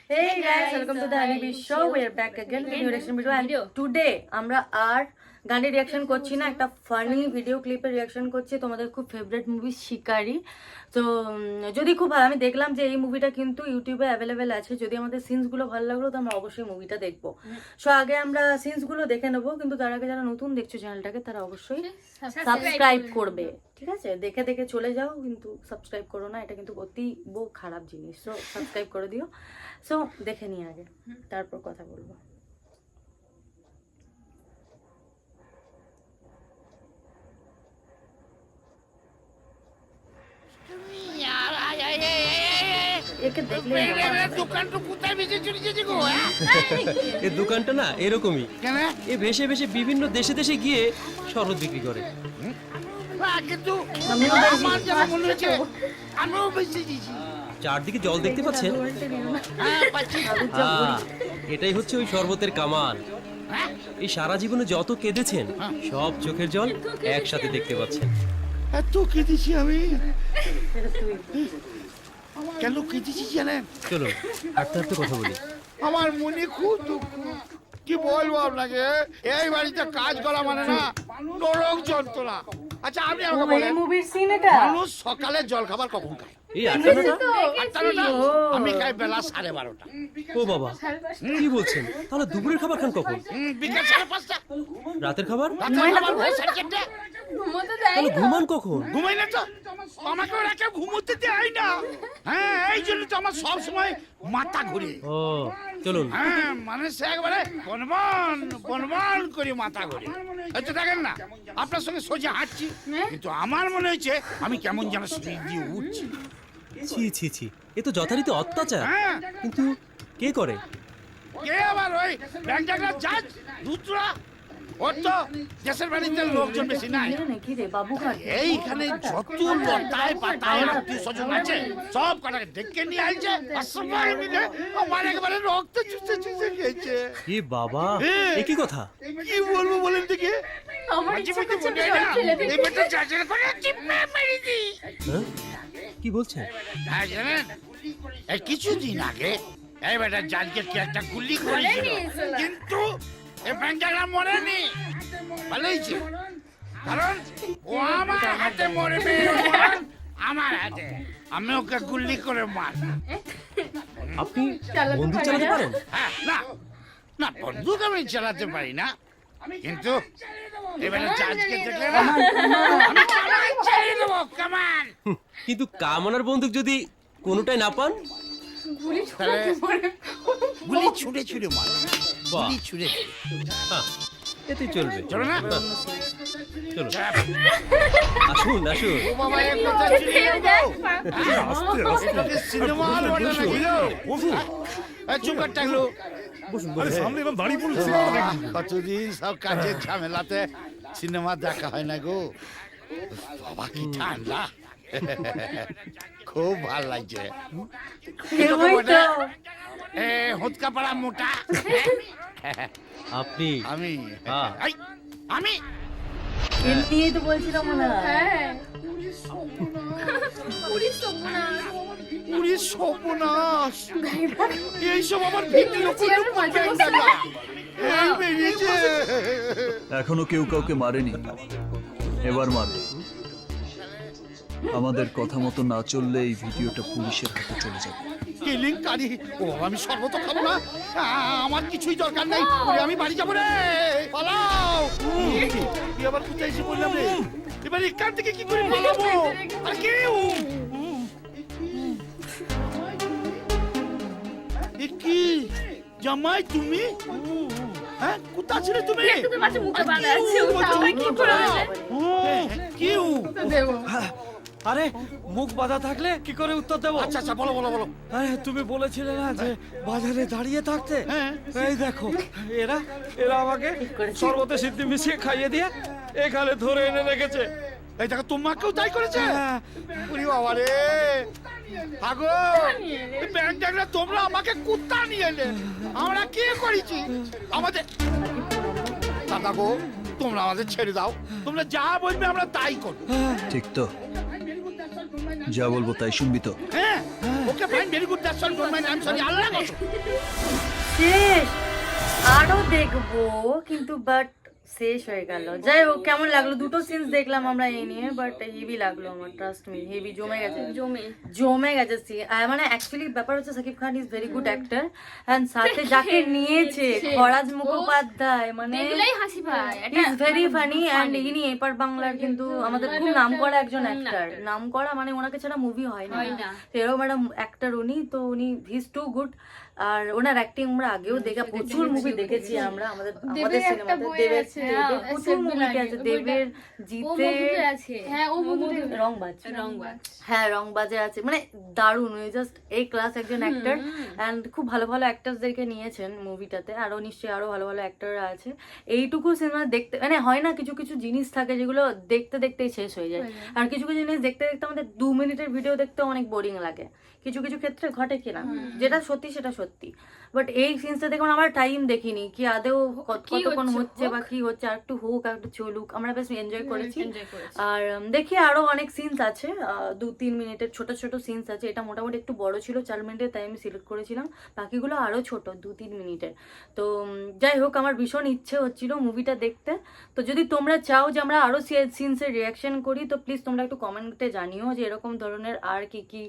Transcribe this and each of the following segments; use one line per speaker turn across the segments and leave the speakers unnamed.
Hey guys, welcome to the Honeybees Show. We are back again with a new reaction video. And today আমরা আর গানের reaction করছি না, একটা funny video ক্লিপের reaction করছি তোমাদের খুব ফেভারিট মুভি শিকারি। তো যদি খুব ভালো, আমি দেখলাম যে এই মুভিটা কিন্তু ইউটিউবে অ্যাভেলেবেল আছে। যদি আমাদের সিনসগুলো ভালো লাগলো তো আমরা অবশ্যই মুভিটা দেখবো। সো আগে আমরা সিনসগুলো দেখে নেবো, কিন্তু তার আগে যারা নতুন দেখছো চ্যানেলটাকে তারা অবশ্যই সাবস্ক্রাইব করবে, ঠিক আছে? দেখে দেখে চলে যাও, কিন্তু সাবস্ক্রাইব করো না, এটা কিন্তু অতীব খারাপ জিনিস। সো সাবস্ক্রাইব করে দিও। সো দেখে নিই আগে, তারপর কথা বলবো।
এই দোকানটা না এরকমই, এ ভেসে ভেসে বিভিন্ন দেশে দেশে গিয়ে শরবত বিক্রি করে। চারদিকে জল দেখতে পাচ্ছেন? এটাই হচ্ছে ওই শরবতের কামাল। এই সারা জীবনে যত কেঁদেছেন সব চোখের জল একসাথে দেখতে পাচ্ছেন।
এত কেঁদেছি আমি, কেন কেঁদেছি জানেন?
চলুন হাঁটতে হাঁটতে কথা বলি।
আমার মনে খুব দুঃখ, কি বলবো আপনাকে। এই বাড়িতে কাজ করা মানে না নরক যন্ত্রণা। আচ্ছা আপনি আমাকে বলেন, মানুষ সকালে জল খাবার কখন খায়?
এই 8টা
8টা? আমি খাই বেলা 12:30।
ও বাবা, কি বলছেন? তাহলে দুপুরের খাবার খান কখন?
বিকাল 5:30।
রাতের খাবার?
রাতের খাবার হয় 4:30।
তাহলে ঘুমান কখন?
ঘুমাই না তো, আমাকে ওরা কেউ ঘুমোতে দেয় না। হ্যাঁ, এই জন্য তো আমার সব সময় মাথা ঘুরে।
ও চলুন।
হ্যাঁ, মানে সে একবারে বনবন বনবন করে মাথা ঘুরে। হয়তো দেখেন না, আপনার সঙ্গে সোজা হাঁটছি, কিন্তু আমার মনে হচ্ছে আমি কেমন যেন স্পিড দিয়ে উঠছি।
ছি ছি ছি, এ তো যথারীতি অত্যাচার।
হ্যাঁ,
কিন্তু কে করে?
কে আবার? ওই ব্যাংকটার জাজ দুতরা। ওর তো দেশের বাড়িতে লোকজন বেশি নাই। এইখানে যত লতায় পাতায় আত্মীয় স্বজন আছে সব কটাকে ডেকে নিয়ে আসছে, আর সবাই মিলে আমার একেবারে রক্ত চুষে চুষে খেয়েছে।
এ বাবা, এ কি কথা?
কি বলবো বলেন দেখি? এই বেটা চাচার করে চিপে মেরে দি।
হ্যাঁ? কি বলছেন?
হ্যাঁ জানেন, এই কিছুদিন আগে এই বেটা জাজকে কি একটা গুলি করেছিল, কিন্তু এই ব্যাংকটা মরেনি। ভালো হয়েছে, কারণ ও আমার হাতে মরবে, আমার হাতে। আমি ওকে গুলি করে মার।
আপনি বন্দুক চালাতে পারেন?
হ্যাঁ, না না, বন্দুক আমি চালাতে পারি না, কিন্তু এবারে জাজকে দেখলে না আমি কামান ছেড়ে দেবো, কামান।
কিন্তু কামনার বন্দুক যদি কোনোটাই না পান?
গুলি ছুঁড়ে ছুঁড়ে মার, গুলি ছুঁড়ে।
এতে চলবে।
চলো না,
চলো আসুন আসুন।
ও বাবা, এক কথা ছুঁড়ে দেবো। আস্তে আস্তে সিনেমা হল বলে নাকি? বসুন, চুপ কর টাকলো।
আরে সামনে এবার দাঁড়িয়ে পড়লে
কতদিন সব কাজের ঝামেলাতে সিনেমা দেখা হয় না গো। বাবা কি ঠান্ডা, খুব ভাল লাগছে। হুৎকা পাড়া মোটা
আপনি?
আমি
হ্যাঁ।
আমি
এমনিই তো বলছিলাম না।
পুরি সর্বনাশ, এইসব আমার ভিডিও বেরিয়েছে।
এখনো কেউ কাউকে মারেনি, এবার মারবে। আমাদের কথা মতো না চললে এই ভিডিওটা পুলিশের হাতে চলে যাবে।
কেলেঙ্কারি। ও আমি সর্বত খাবো না, আমার কিছুই দরকার নেই। আমি বাড়ি যাবো রে, পালাও। তুই আবার কোথায় এসে বললাম রে? এবার এখান থেকে কি করে পালাবো? আর কেউ কি জামাই তুমি? হ্যাঁ, কোথা ছিলে তুমি? কেউ
আরে মুখ বাঁধা থাকলে কি করে উত্তর দেবো?
আচ্ছা আচ্ছা, বলো বলো বলো।
আরে তুমি বলেছিলে না যে বাজারে দাঁড়িয়ে থাকতে?
হ্যাঁ।
এই দেখো, এরা এরা আমাকে শরবতে সিদ্ধি মিশিয়ে খাইয়ে দিয়ে এখানে ধরে এনে রেখেছে।
এই দেখো, তোমাকেও তাই করেছে?
হ্যাঁ।
ওরে বাবা রে, আগো ব্যাংকটা তোমরা আমাকে কুত্তা নিয়ে এলে, আমরা কি করেছি? আমাদের দাদা গো, তোমরা আমাদের ছেড়ে দাও, তোমরা যা বলবে আমরা তাই করবো।
ঠিক তো, যা বলবো তাই শুনবি তো?
হ্যাঁ okay fine very good that's all don't mind I am sorry আল্লাহ কসম
শেষ, আরো দেখবো কিন্তু বাট শেষ হয়ে গেল। যাই হোক, কেমন লাগলো? দুটো সিনস দেখলাম আমরা এই নিয়ে, বাট হেভি লাগলো আমার, ট্রাস্ট মি, হেভি জমে গেছে, জমে গেছে সিন। মানে অ্যাকচুয়ালি ব্যাপার হচ্ছে Shakib Khan is very good actor, and সাথে যাকে নিয়েছে খরাজ মুখোপাধ্যায়, মানে ইজ ভেরি ফানি, অ্যান্ড ইনি এপার বাংলার কিন্তু আমাদের খুব নাম করা একজন অ্যাক্টর, নাম করা মানে ওনাকে ছাড়া মুভি হয় না, তো এরকম একটা অ্যাক্টর উনি, তো উনি হিজ টু গুড। আর ওনার অ্যাক্টিং আমরা আগেও দেখা প্রচুর মুভি দেখেছি আমরা, আমাদের সিনেমাতে দেবের প্রচুর মুভি আছে, দেবের জিতে, রংবাজ, হ্যাঁ রংবাজে আছে, মানে দারুণ, ওই জাস্ট এই ক্লাস একজন অ্যাক্টর, অ্যান্ড খুব ভালো ভালো অ্যাক্টার্সদেরকে নিয়েছেন মুভিটাতে, আরো নিশ্চয়ই আরো ভালো ভালো অ্যাক্টররা আছে। এইটুকু সিনেমা দেখতে মানে হয় না, কিছু কিছু জিনিস থাকে যেগুলো দেখতে দেখতেই শেষ হয়ে যায়, আর কিছু কিছু জিনিস দেখতে দেখতে আমাদের 2 মিনিটের ভিডিও দেখতে অনেক বোরিং লাগে, কিছু কিছু ক্ষেত্রে ঘটে কিনা, যেটা সত্যি সেটা সত্যি। বাট এই সিনসটা দেখুন, আমার টাইম দেখিনি কি আদেও কতক্ষণ হচ্ছে বা কি হচ্ছে, আর একটু হোক আর একটু চলুক, আমরা বেশ এনজয় করেছি। আর দেখি আরো অনেক সিনস আছে, 2-3 মিনিটের ছোট ছোট সিনস আছে, এটা মোটামুটি একটু বড় ছিল 4 মিনিটের, তাই আমি সিলেক্ট করেছিলাম, বাকিগুলো আরো ছোট 2-3 মিনিটের। তো যাই হোক, আমার ভীষণ ইচ্ছে হচ্ছিল মুভিটা দেখতে। তো যদি তোমরা চাও যে আমরা আরো সিনসের রিয়াকশন করি, তো প্লিজ তোমরা একটু কমেন্টে জানিও যে এরকম ধরনের আর কি কি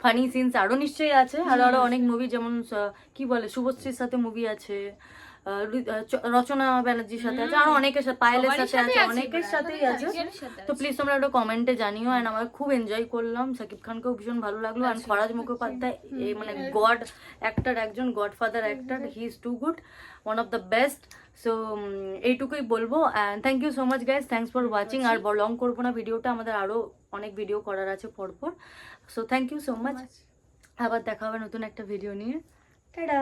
ফানি সিনস আরো নিশ্চয়ই আছে, আরো আরো অনেক মুভি, যেমন কি বলে শুভশ্রীর সাথে মুভি আছে, রচনা ব্যানার্জির সাথে আছে, আরো অনেকের সাথে, পায়েলের সাথে আছে, অনেকের সাথেই আছে। তো প্লিজ তোমরা একটু কমেন্টে জানিও। অ্যান্ড আমার খুব এনজয় করলাম, সাকিব খানকেও ভীষণ ভালো লাগলো, অ্যান্ড খরাজ মুখোপাধ্যায় এই মানে গড অ্যাক্টর, একজন godfather actor, he is too good, one of the best. So এইটুকুই বলবো, and thank you so much guys, thanks for watching. আর লং করবো না ভিডিওটা, আমাদের আরো অনেক ভিডিও করার আছে পরপর। So thank you so much, আবার দেখা হবে নতুন একটা ভিডিও নিয়ে, টাটা।